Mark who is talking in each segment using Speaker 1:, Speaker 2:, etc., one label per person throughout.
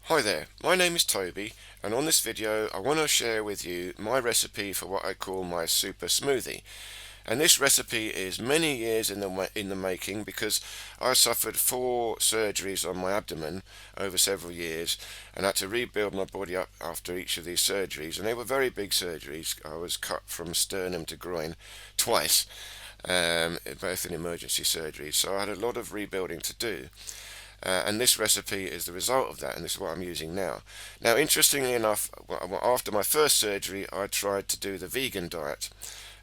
Speaker 1: Hi there, my name is Toby, and on this video I want to share with you my recipe for what I call my super smoothie. And this recipe is many years in the making because I suffered 4 surgeries on my abdomen over several years and had to rebuild my body up after each of these surgeries, and they were very big surgeries. I was cut from sternum to groin twice, both in emergency surgeries, so I had a lot of rebuilding to do. And this recipe is the result of that, and this is what I'm using now. Now, interestingly enough, after my first surgery, I tried to do the vegan diet,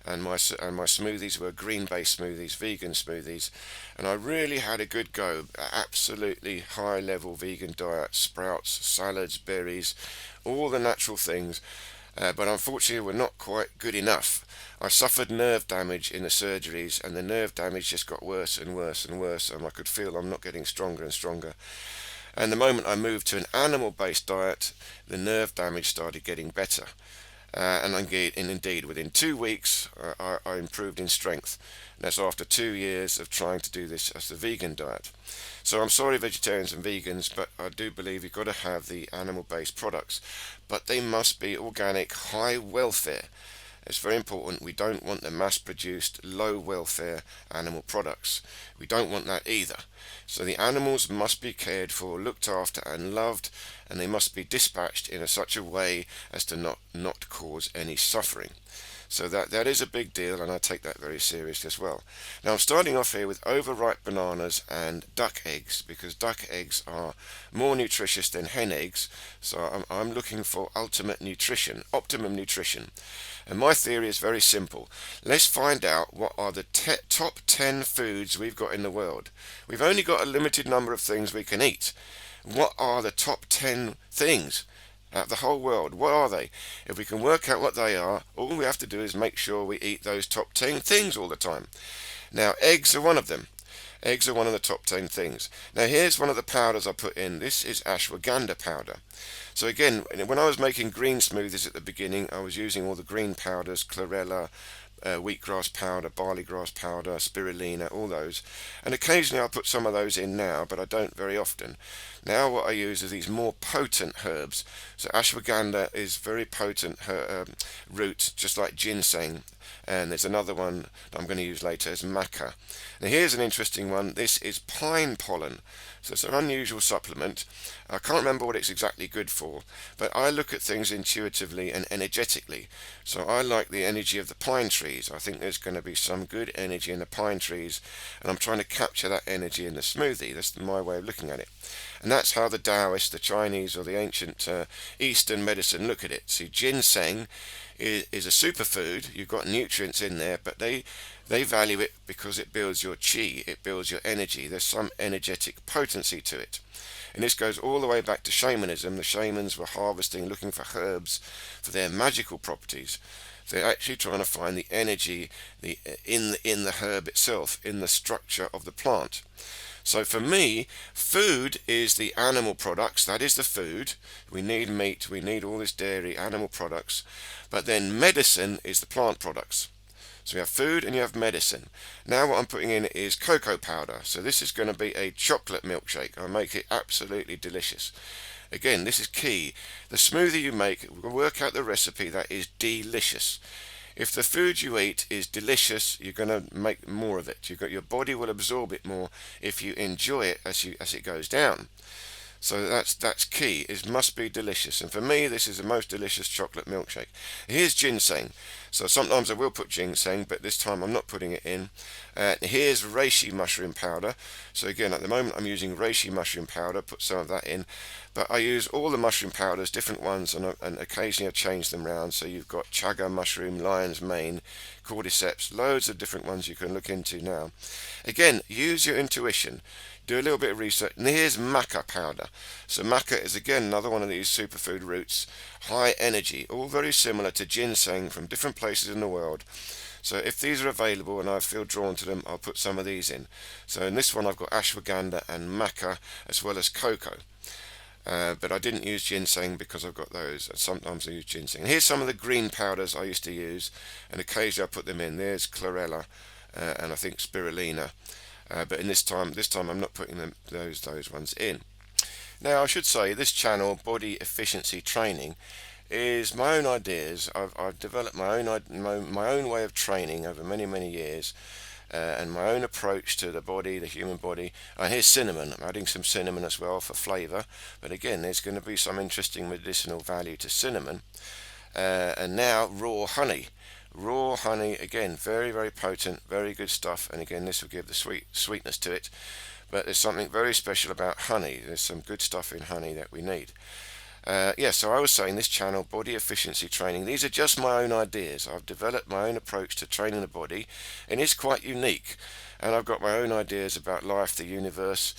Speaker 1: and my smoothies were green-based smoothies, vegan smoothies, and I really had a good go. Absolutely high-level vegan diet, sprouts, salads, berries, all the natural things. But unfortunately were not quite good enough. I suffered nerve damage in the surgeries, and the nerve damage just got worse and worse and worse, and I could feel I'm not getting stronger and stronger. And the moment I moved to an animal-based diet, the nerve damage started getting better. And indeed, within 2 weeks, I improved in strength. And that's after 2 years of trying to do this as the vegan diet. So I'm sorry, vegetarians and vegans, but I do believe you've got to have the animal-based products. But they must be organic, high welfare. It's very important. We don't want the mass-produced, low-welfare animal products. We don't want that either. So the animals must be cared for, looked after and loved, and they must be dispatched in such a way as to not cause any suffering. So that is a big deal, and I take that very seriously as well. Now I'm starting off here with overripe bananas and duck eggs, because duck eggs are more nutritious than hen eggs. So I'm looking for ultimate nutrition, optimum nutrition. And my theory is very simple. Let's find out what are the top 10 foods we've got in the world. We've only got a limited number of things we can eat. What are the top 10 things out of the whole world? What are they? If we can work out what they are, all we have to do is make sure we eat those top 10 things all the time. Now, eggs are one of them. Eggs are one of the top 10 things. Now, here's one of the powders I put in. This is ashwagandha powder. So again, when I was making green smoothies at the beginning, I was using all the green powders, chlorella, wheatgrass powder, barley grass powder, spirulina, all those. And occasionally I put some of those in now, but I don't very often. Now what I use is these more potent herbs. So ashwagandha is very potent root, just like ginseng. And there's another one that I'm going to use later, is maca. Now here's an interesting one. This is pine pollen. So it's an unusual supplement. I can't remember what it's exactly good for, but I look at things intuitively and energetically. So I like the energy of the pine trees. I think there's going to be some good energy in the pine trees, and I'm trying to capture that energy in the smoothie. That's my way of looking at it. And that's how the Taoists, the Chinese, or the ancient Eastern medicine look at it. See, ginseng is a superfood. You've got nutrients in there, but they value it because it builds your chi, it builds your energy. There's some energetic potency to it. And this goes all the way back to shamanism. The shamans were harvesting, looking for herbs for their magical properties. They're actually trying to find the energy in the herb itself, in the structure of the plant. So for me, food is the animal products. That is the food. We need meat, we need all this dairy, animal products. But then medicine is the plant products. So you have food and you have medicine. Now what I'm putting in is cocoa powder. So this is going to be a chocolate milkshake. I make it absolutely delicious. Again, this is key. The smoothie you make, we'll work out the recipe that is delicious. If the food you eat is delicious, you're going to make more of it. Your body will absorb it more if you enjoy it as it goes down. So that's key. It must be delicious. And for me, this is the most delicious chocolate milkshake. Here's ginseng. So sometimes I will put ginseng, but this time I'm not putting it in. Here's reishi mushroom powder. So again, at the moment I'm using reishi mushroom powder. Put some of that in. But I use all the mushroom powders, different ones, and occasionally I change them around. So you've got chaga mushroom, lion's mane, cordyceps, loads of different ones you can look into now. Again, use your intuition. Do a little bit of research. And here's maca powder. So maca is again another one of these superfood roots, high energy, all very similar to ginseng from different places in the world. So if these are available and I feel drawn to them, I'll put some of these in. So in this one I've got ashwagandha and maca as well as cocoa. But I didn't use ginseng because I've got those. Sometimes I use ginseng. And here's some of the green powders I used to use, and occasionally I put them in. There's chlorella and I think spirulina. But in this time I'm not putting those ones in. Now I should say this channel, Body Efficiency Training, is my own ideas. I've developed my own way of training over many years, and my own approach to the body, the human body. Here's cinnamon. I'm adding some cinnamon as well for flavour, but again there's going to be some interesting medicinal value to cinnamon. And now raw honey. Raw honey, again, very potent, very good stuff, and again this will give the sweetness to it. But there's something very special about honey. There's some good stuff in honey that we need. So I was saying this channel, Body Efficiency Training, these are just my own ideas. I've developed my own approach to training the body, and it's quite unique. And I've got my own ideas about life, the universe,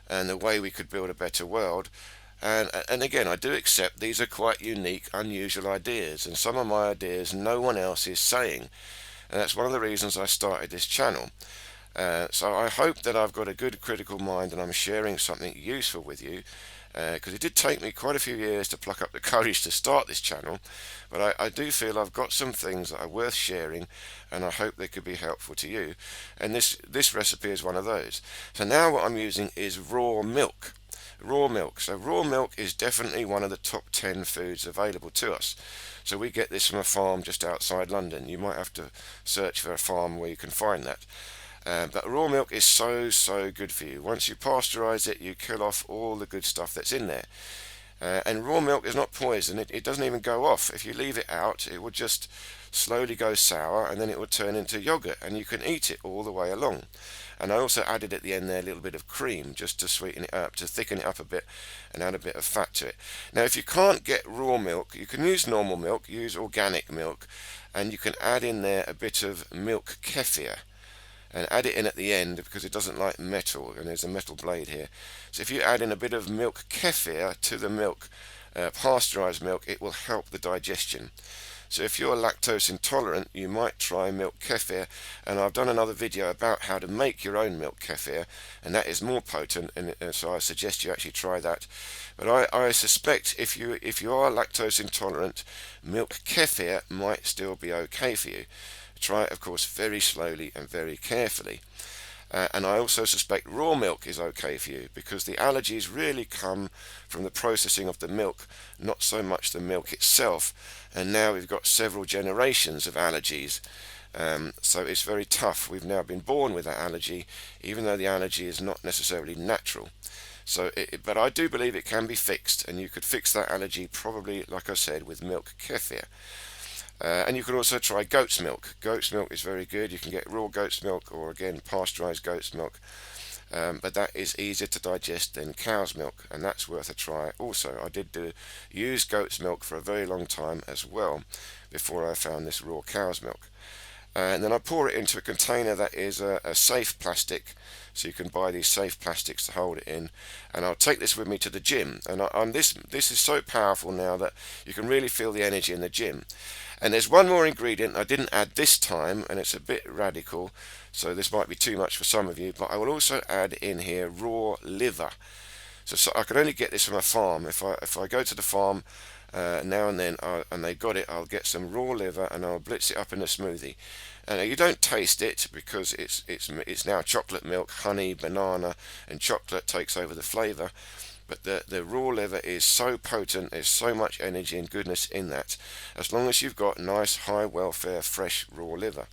Speaker 1: and the way we could build a better world. And again, I do accept these are quite unique, unusual ideas, and some of my ideas no one else is saying. And that's one of the reasons I started this channel. So I hope that I've got a good critical mind and I'm sharing something useful with you, because it did take me quite a few years to pluck up the courage to start this channel, but I do feel I've got some things that are worth sharing, and I hope they could be helpful to you. And this recipe is one of those. So now what I'm using is raw milk. Raw milk. So raw milk is definitely one of the top 10 foods available to us. So we get this from a farm just outside London. You might have to search for a farm where you can find that. But raw milk is so good for you. Once you pasteurize it, you kill off all the good stuff that's in there. And raw milk is not poison. It doesn't even go off. If you leave it out, it will just slowly go sour, and then it will turn into yogurt, and you can eat it all the way along. And I also added at the end there a little bit of cream just to sweeten it up, to thicken it up a bit and add a bit of fat to it. Now if you can't get raw milk, you can use normal milk, use organic milk, and you can add in there a bit of milk kefir. And add it in at the end because it doesn't like metal, and there's a metal blade here. So if you add in a bit of milk kefir to the milk, pasteurized milk, it will help the digestion. So if you're lactose intolerant, you might try milk kefir, and I've done another video about how to make your own milk kefir, and that is more potent, and so I suggest you actually try that. But I suspect if you are lactose intolerant, milk kefir might still be okay for you. Try it, of course, very slowly and very carefully. And I also suspect raw milk is okay for you, because the allergies really come from the processing of the milk, not so much the milk itself. And now we've got several generations of allergies. So it's very tough. We've now been born with that allergy, even though the allergy is not necessarily natural. So, but I do believe it can be fixed, and you could fix that allergy probably, like I said, with milk kefir. And you can also try goat's milk. Goat's milk is very good. You can get raw goat's milk, or again pasteurized goat's milk, but that is easier to digest than cow's milk, and that's worth a try also. I did use goat's milk for a very long time as well before I found this raw cow's milk. And then I pour it into a container that is a safe plastic, so you can buy these safe plastics to hold it in. And I'll take this with me to the gym, and this is so powerful now that you can really feel the energy in the gym. And there's one more ingredient I didn't add this time, and it's a bit radical, so this might be too much for some of you, but I will also add in here raw liver. So I can only get this from a farm. If I go to the farm now and then, and they've got it, I'll get some raw liver and I'll blitz it up in a smoothie. And you don't taste it because it's now chocolate milk, honey, banana, and chocolate takes over the flavour. But the raw liver is so potent, there's so much energy and goodness in that, as long as you've got nice, high welfare, fresh raw liver.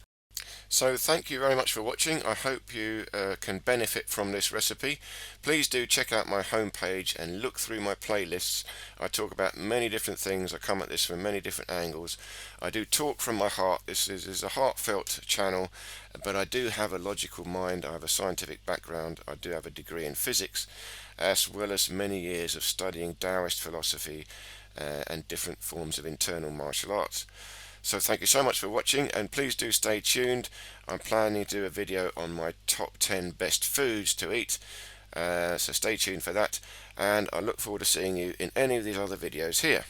Speaker 1: So thank you very much for watching. I hope you can benefit from this recipe. Please do check out my homepage and look through my playlists. I talk about many different things. I come at this from many different angles. I do talk from my heart. This is a heartfelt channel, but I do have a logical mind. I have a scientific background. I do have a degree in physics, as well as many years of studying Taoist philosophy and different forms of internal martial arts. So thank you so much for watching, and please do stay tuned. I'm planning to do a video on my top 10 best foods to eat, so stay tuned for that, and I look forward to seeing you in any of these other videos here.